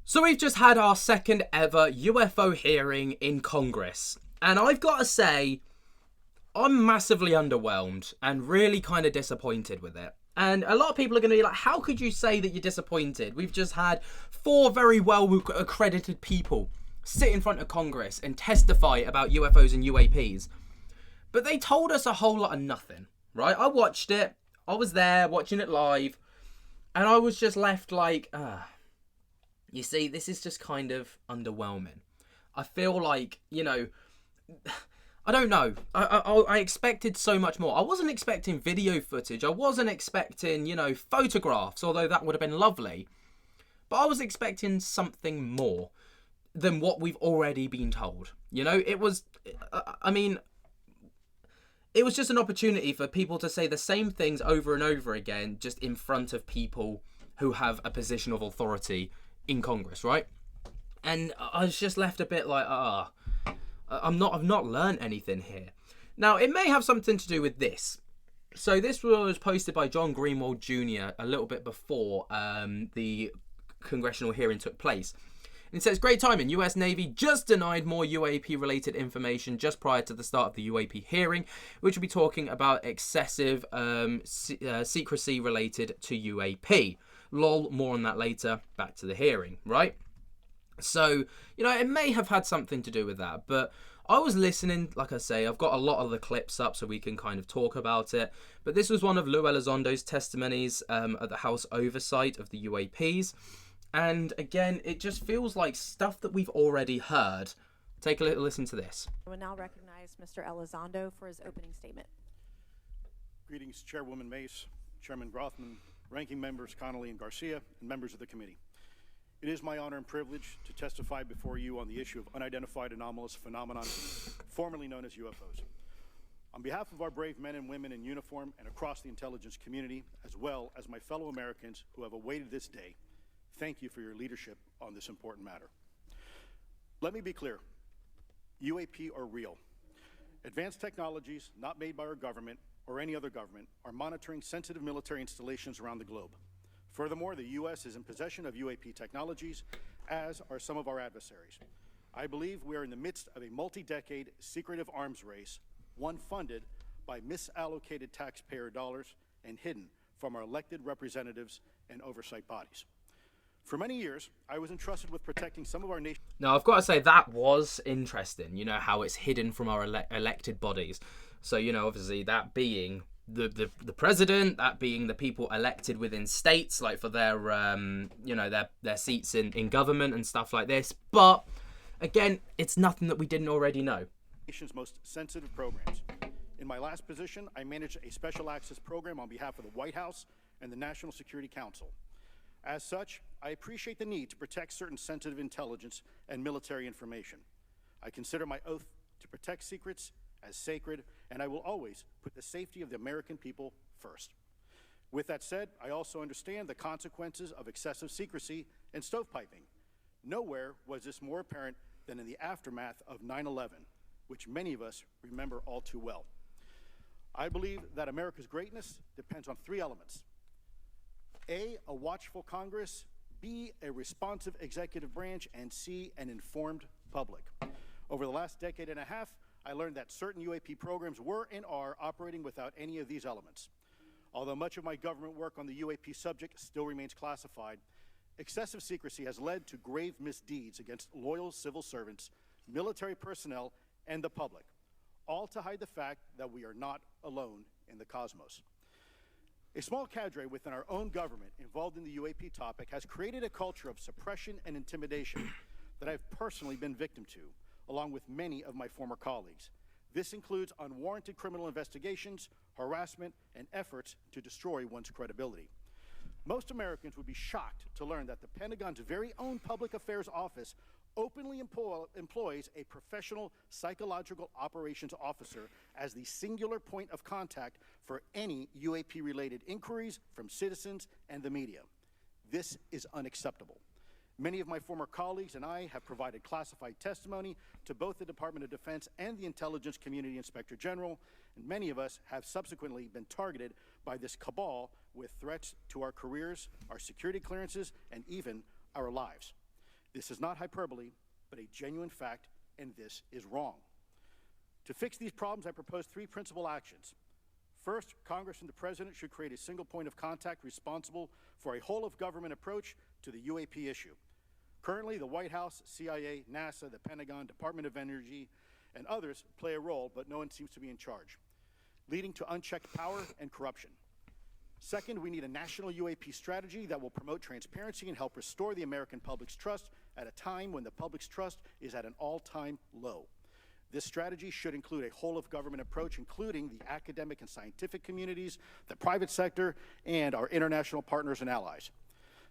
So we've just had our second ever UFO hearing in Congress. And I've got to say, I'm massively underwhelmed and really kind of disappointed with it. And a lot of people are going to be like, how could you say that you're disappointed? We've just had four very well accredited people sit in front of Congress and testify about UFOs and UAPs. But they told us a whole lot of nothing, right? I watched it. I was there watching it live. And I was just left like, you see, this is just kind of underwhelming. I feel like, I don't know. I expected so much more. I wasn't expecting video footage. I wasn't expecting, photographs, although that would have been lovely. But I was expecting something more than what we've already been told. It was just an opportunity for people to say the same things over and over again, just in front of people who have a position of authority in Congress, right? And I was just left a bit like, I've not learned anything here. Now, it may have something to do with this. So this was posted by John Greenwald Jr. a little bit before the congressional hearing took place. And it says, great timing. US Navy just denied more UAP-related information just prior to the start of the UAP hearing, which will be talking about excessive secrecy related to UAP. Lol, more on that later. Back to the hearing, right? So, it may have had something to do with that, but I was listening, like I say, I've got a lot of the clips up so we can kind of talk about it, but this was one of Lou Elizondo's testimonies at the House Oversight of the UAPs, and again, it just feels like stuff that we've already heard. Take a little listen to this. I will now recognize Mr. Elizondo for his opening statement. Greetings, Chairwoman Mace, Chairman Grothman, Ranking Members Connolly and Garcia, and members of the committee. It is my honor and privilege to testify before you on the issue of unidentified anomalous phenomenon, formerly known as UFOs. On behalf of our brave men and women in uniform and across the intelligence community, as well as my fellow Americans who have awaited this day, thank you for your leadership on this important matter. Let me be clear, UAP are real. Advanced technologies not made by our government or any other government are monitoring sensitive military installations around the globe. Furthermore, the U.S. is in possession of UAP technologies, as are some of our adversaries. I believe we are in the midst of a multi-decade secretive arms race, one funded by misallocated taxpayer dollars and hidden from our elected representatives and oversight bodies. For many years, I was entrusted with protecting some of our nation. Now, I've got to say, that was interesting, how it's hidden from our elected bodies. So, obviously, that being the president, that being the people elected within states, like for their their seats in government and stuff like this. But again, it's nothing that we didn't already know. Nation's most sensitive programs. In my last position, I managed a special access program on behalf of the White House and the National Security Council. As such, I appreciate the need to protect certain sensitive intelligence and military information. I consider my oath to protect secrets as sacred, and I will always put the safety of the American people first. With that said, I also understand the consequences of excessive secrecy and stovepiping. Nowhere was this more apparent than in the aftermath of 9/11, which many of us remember all too well. I believe that America's greatness depends on three elements. A watchful Congress, B, a responsive executive branch, and C, an informed public. Over the last decade and a half, I learned that certain UAP programs were and are operating without any of these elements. Although much of my government work on the UAP subject still remains classified, excessive secrecy has led to grave misdeeds against loyal civil servants, military personnel, and the public, all to hide the fact that we are not alone in the cosmos. A small cadre within our own government involved in the UAP topic has created a culture of suppression and intimidation that I've personally been victim to, along with many of my former colleagues. This includes unwarranted criminal investigations, harassment, and efforts to destroy one's credibility. Most Americans would be shocked to learn that the Pentagon's very own Public Affairs Office openly employs a professional psychological operations officer as the singular point of contact for any UAP-related inquiries from citizens and the media. This is unacceptable. Many of my former colleagues and I have provided classified testimony to both the Department of Defense and the Intelligence Community Inspector General, and many of us have subsequently been targeted by this cabal with threats to our careers, our security clearances, and even our lives. This is not hyperbole, but a genuine fact, and this is wrong. To fix these problems, I propose three principal actions. First, Congress and the President should create a single point of contact responsible for a whole-of-government approach to the UAP issue. Currently, the White House, CIA, NASA, the Pentagon, Department of Energy, and others play a role, but no one seems to be in charge, leading to unchecked power and corruption. Second, we need a national UAP strategy that will promote transparency and help restore the American public's trust at a time when the public's trust is at an all-time low. This strategy should include a whole-of-government approach, including the academic and scientific communities, the private sector, and our international partners and allies.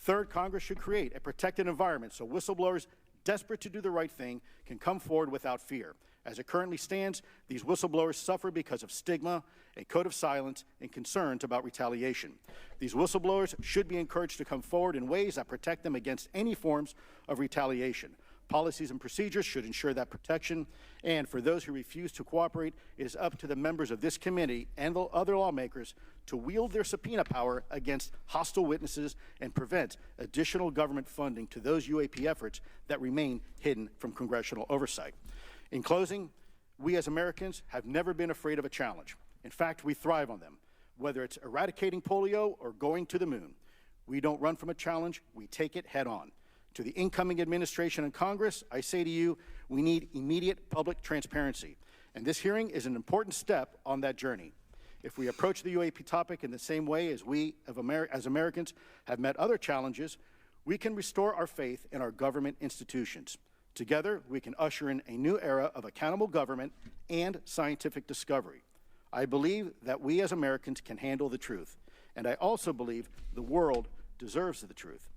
Third, Congress should create a protected environment so whistleblowers desperate to do the right thing can come forward without fear. As it currently stands, these whistleblowers suffer because of stigma, a code of silence, and concerns about retaliation. These whistleblowers should be encouraged to come forward in ways that protect them against any forms of retaliation. Policies and procedures should ensure that protection, and for those who refuse to cooperate, it is up to the members of this committee and the other lawmakers to wield their subpoena power against hostile witnesses and prevent additional government funding to those UAP efforts that remain hidden from congressional oversight. In closing, we as Americans have never been afraid of a challenge. In fact, we thrive on them, whether it's eradicating polio or going to the moon. We don't run from a challenge, we take it head on. To the incoming administration and Congress, I say to you, we need immediate public transparency. And this hearing is an important step on that journey. If we approach the UAP topic in the same way as we, as Americans, have met other challenges, we can restore our faith in our government institutions. Together, we can usher in a new era of accountable government and scientific discovery. I believe that we as Americans can handle the truth, and I also believe the world deserves the truth.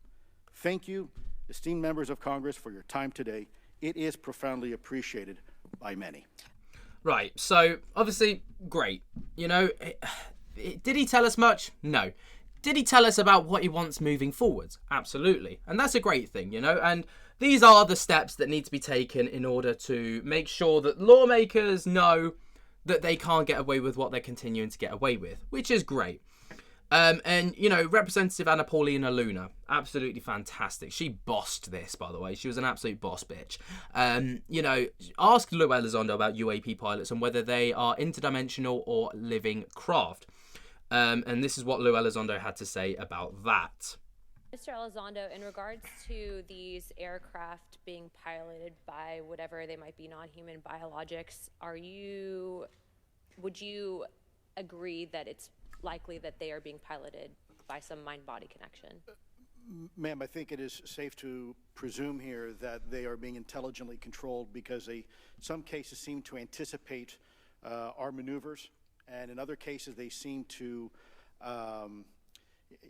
Thank you, esteemed members of Congress, for your time today. It is profoundly appreciated by many. Right, so obviously, great. You know, did he tell us much? No. Did he tell us about what he wants moving forwards? Absolutely. And that's a great thing, you know, and these are the steps that need to be taken in order to make sure that lawmakers know that they can't get away with what they're continuing to get away with, which is great. And, you know, Representative Anna Paulina Luna, absolutely fantastic. She bossed this, by the way. She was an absolute boss bitch. You know, asked Lou Elizondo about UAP pilots and whether they are interdimensional or living craft. And this is what Lou Elizondo had to say about that. Mr. Elizondo, in regards to these aircraft being piloted by whatever they might be, non-human biologics, would you agree that it's likely that they are being piloted by some mind-body connection? Ma'am, I think it is safe to presume here that they are being intelligently controlled because they, in some cases, seem to anticipate our maneuvers, and in other cases, they seem to,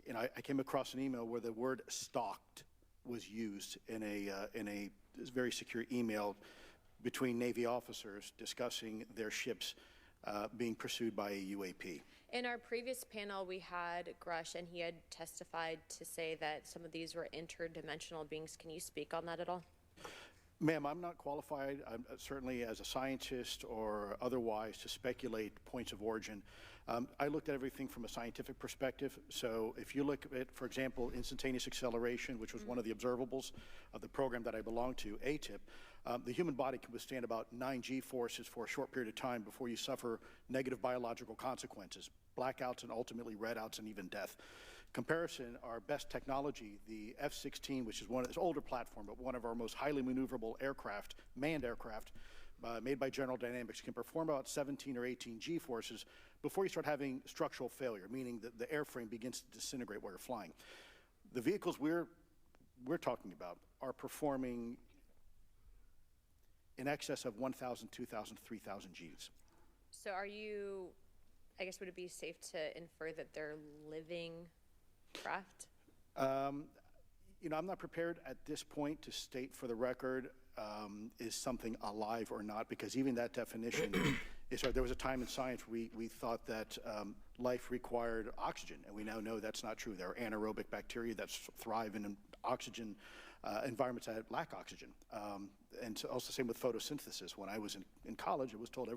you know, I came across an email where the word "stalked" was used in a very secure email between Navy officers discussing their ships being pursued by a UAP. In our previous panel, we had Grush, and he had testified to say that some of these were interdimensional beings. Can you speak on that at all? Ma'am, I'm not qualified, certainly as a scientist or otherwise, to speculate points of origin. I looked at everything from a scientific perspective. So if you look at, for example, instantaneous acceleration, which was one of the observables of the program that I belong to, ATIP, the human body can withstand about 9 G-forces for a short period of time before you suffer negative biological consequences, blackouts and ultimately redouts and even death. Comparison, our best technology, the F-16, which is one of this older platform, but one of our most highly maneuverable aircraft, manned aircraft, made by General Dynamics, can perform about 17 or 18 G-forces before you start having structural failure, meaning that the airframe begins to disintegrate while you're flying. The vehicles we're talking about are performing in excess of 1,000, 2,000, 3,000 Gs. So are you, I guess, would it be safe to infer that they're living craft? You know, I'm not prepared at this point to state for the record is something alive or not, because even that definition is, there was a time in science we thought that life required oxygen, and we now know that's not true. There are anaerobic bacteria that thrive in oxygen environments that lack oxygen. And so also same with photosynthesis. When I was in college, I was told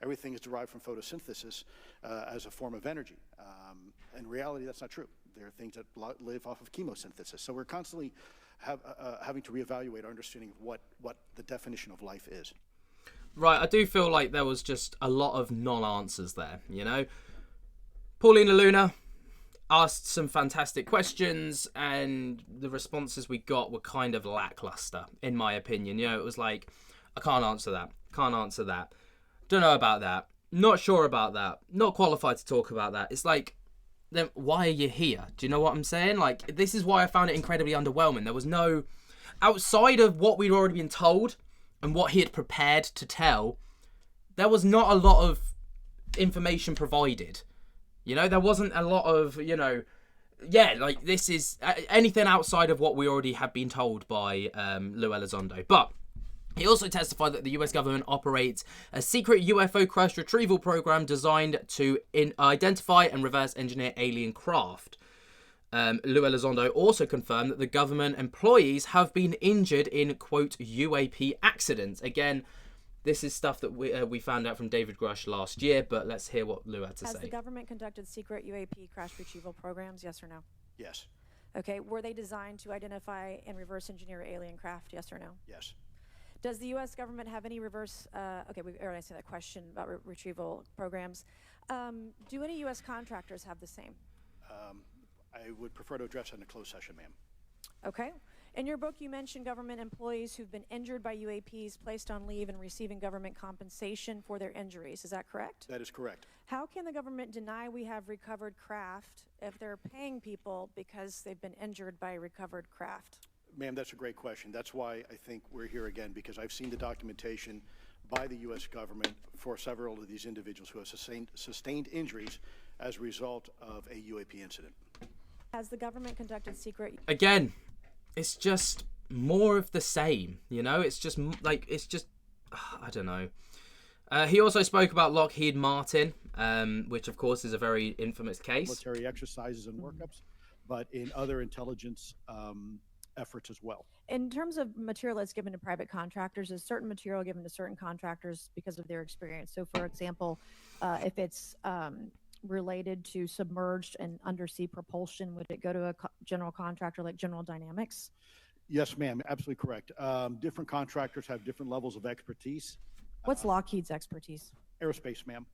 everything is derived from photosynthesis as a form of energy. In reality, that's not true. There are things that live off of chemosynthesis. So we're constantly having to reevaluate our understanding of what the definition of life is. Right, I do feel like there was just a lot of non-answers there, you know? Paulina Luna asked some fantastic questions, and the responses we got were kind of lackluster, in my opinion. You know, it was like, I can't answer that, can't answer that, don't know about that, not sure about that, not qualified to talk about that. It's like, then why are you here? Do you know what I'm saying? Like, this is why I found it incredibly underwhelming. There was no, outside of what we'd already been told and what he had prepared to tell, there was not a lot of information provided. You know, there wasn't a lot of, you know, yeah, like this is anything outside of what we already had been told by Lou Elizondo. But he also testified that the US government operates a secret UFO crash retrieval program designed to identify and reverse engineer alien craft. Lou Elizondo also confirmed that the government employees have been injured in, quote, UAP accidents. Again, this is stuff that we found out from David Grush last year, but let's hear what Lou had to say. Has the government conducted secret UAP crash retrieval programs, yes or no? Yes. Okay, were they designed to identify and reverse engineer alien craft, yes or no? Yes. Does the U.S. government have any reverse, okay, we already answered that question about retrieval programs. Do any U.S. contractors have the same? I would prefer to address that in a closed session, ma'am. Okay. In your book, you mentioned government employees who've been injured by UAPs, placed on leave, and receiving government compensation for their injuries. Is that correct? That is correct. How can the government deny we have recovered craft if they're paying people because they've been injured by recovered craft? Ma'am, that's a great question. That's why I think we're here again, because I've seen the documentation by the U.S. government for several of these individuals who have sustained injuries as a result of a UAP incident. Has the government conducted secret... Again, it's just more of the same, you know? It's just, like, it's just... I don't know. He also spoke about Lockheed Martin, which, of course, is a very infamous case. Military exercises and workups, but in other intelligence efforts as well. In terms of material that's given to private contractors, is certain material given to certain contractors because of their experience? So, for example, if it's related to submerged and undersea propulsion, would it go to a general contractor like General Dynamics? Yes, ma'am, absolutely correct. Different contractors have different levels of expertise. What's Lockheed's expertise? Aerospace, ma'am.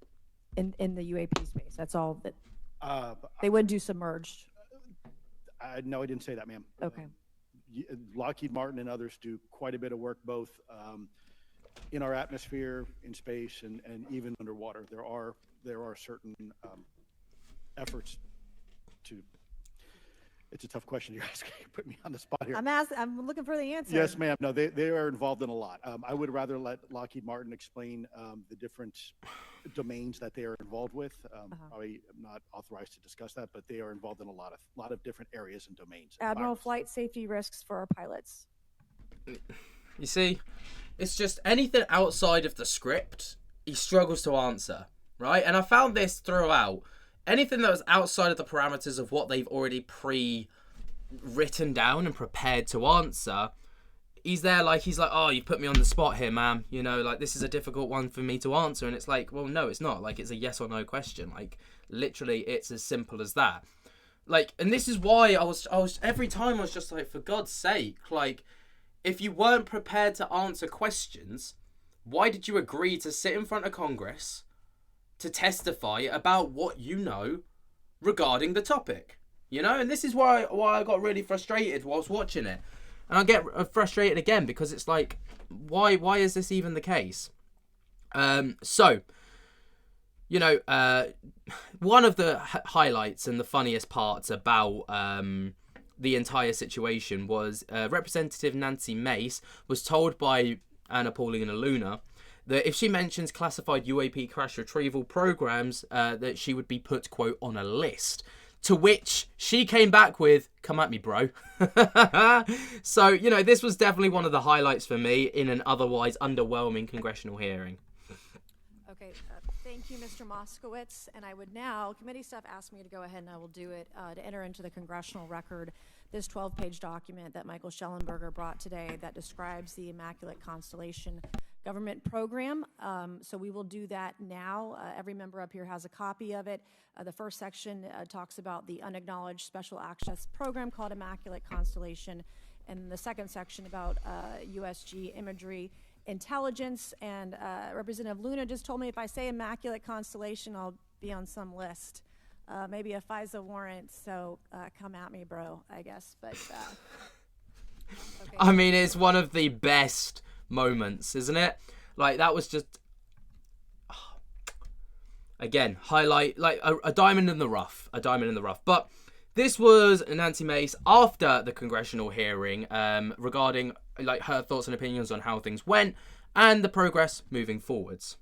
In the UAP space, that's all that they wouldn't do submerged. No, I didn't say that, ma'am. Okay. Lockheed Martin and others do quite a bit of work both in our atmosphere, in space, and even underwater. There are certain efforts to. It's a tough question you're asking. You put me on the spot here. I'm looking for the answer. Yes, ma'am. No, they are involved in a lot. I would rather let Lockheed Martin explain the different domains that they are involved with. Probably am not authorized to discuss that, but they are involved in a lot of different areas and domains. Admiral, flight safety risks for our pilots. You see, it's just anything outside of the script, he struggles to answer, right? And I found this throughout. Anything that was outside of the parameters of what they've already pre-written down and prepared to answer, he's like, oh, you put me on the spot here, ma'am. You know, like, this is a difficult one for me to answer. And it's like, well, no, it's not. Like, it's a yes or no question. Like, literally, it's as simple as that. Like, and this is why I was every time I was just like, for God's sake, like, if you weren't prepared to answer questions, why did you agree to sit in front of Congress to testify about what you know regarding the topic? You know, and this is why I got really frustrated whilst watching it. And I get frustrated again because it's like, why is this even the case? So, you know, one of the highlights and the funniest parts about the entire situation was Representative Nancy Mace was told by Anna Paulina Luna that if she mentions classified UAP crash retrieval programs, that she would be put, quote, on a list. To which she came back with, come at me, bro. So, you know, this was definitely one of the highlights for me in an otherwise underwhelming congressional hearing. Okay, thank you, Mr. Moskowitz. And I would now, committee staff asked me to go ahead and I will do it, to enter into the congressional record this 12-page document that Michael Schellenberger brought today that describes the Immaculate Constellation government program. So we will do that now. Every member up here has a copy of it. The first section talks about the unacknowledged special access program called Immaculate Constellation. and the second section about USG imagery intelligence. And Representative Luna just told me if I say immaculate constellation, I'll be on some list. Maybe a FISA warrant, so come at me, bro, I guess. But okay. I mean, it's one of the best moments, isn't it? Like, that was just, again, highlight, like a diamond in the rough, But this was Nancy Mace after the congressional hearing regarding like her thoughts and opinions on how things went and the progress moving forwards.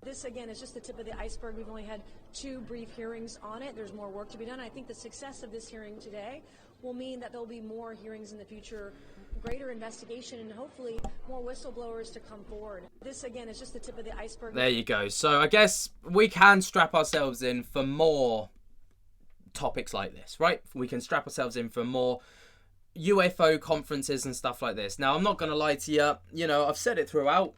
This, again, is just the tip of the iceberg. We've only had 2 brief hearings on it. There's more work to be done. I think the success of this hearing today will mean that there'll be more hearings in the future, greater investigation, and hopefully more whistleblowers to come forward. This, again, is just the tip of the iceberg. There you go. So I guess we can strap ourselves in for more topics like this, right? We can strap ourselves in for more UFO conferences and stuff like this. Now, I'm not going to lie to you. You know, I've said it throughout.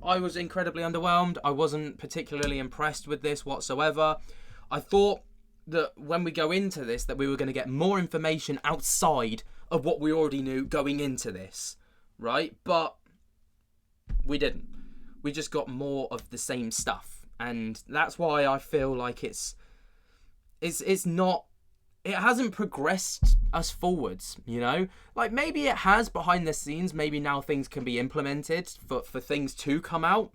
I was incredibly underwhelmed. I wasn't particularly impressed with this whatsoever. I thought that when we go into this that we were going to get more information outside of what we already knew going into this, right? But we didn't. We just got more of the same stuff. And that's why I feel like it's not, it hasn't progressed us forwards, you know? Like, maybe it has behind the scenes. Maybe now things can be implemented for things to come out.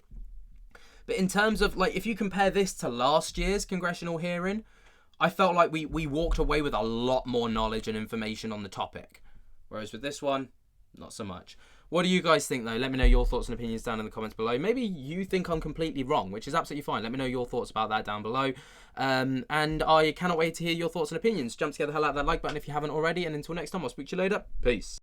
But in terms of, like, if you compare this to last year's congressional hearing, I felt like we walked away with a lot more knowledge and information on the topic. Whereas with this one, not so much. What do you guys think, though? Let me know your thoughts and opinions down in the comments below. Maybe you think I'm completely wrong, which is absolutely fine. Let me know your thoughts about that down below. And I cannot wait to hear your thoughts and opinions. Jump together, hell out that like button if you haven't already. And until next time, I'll speak to you later. Peace.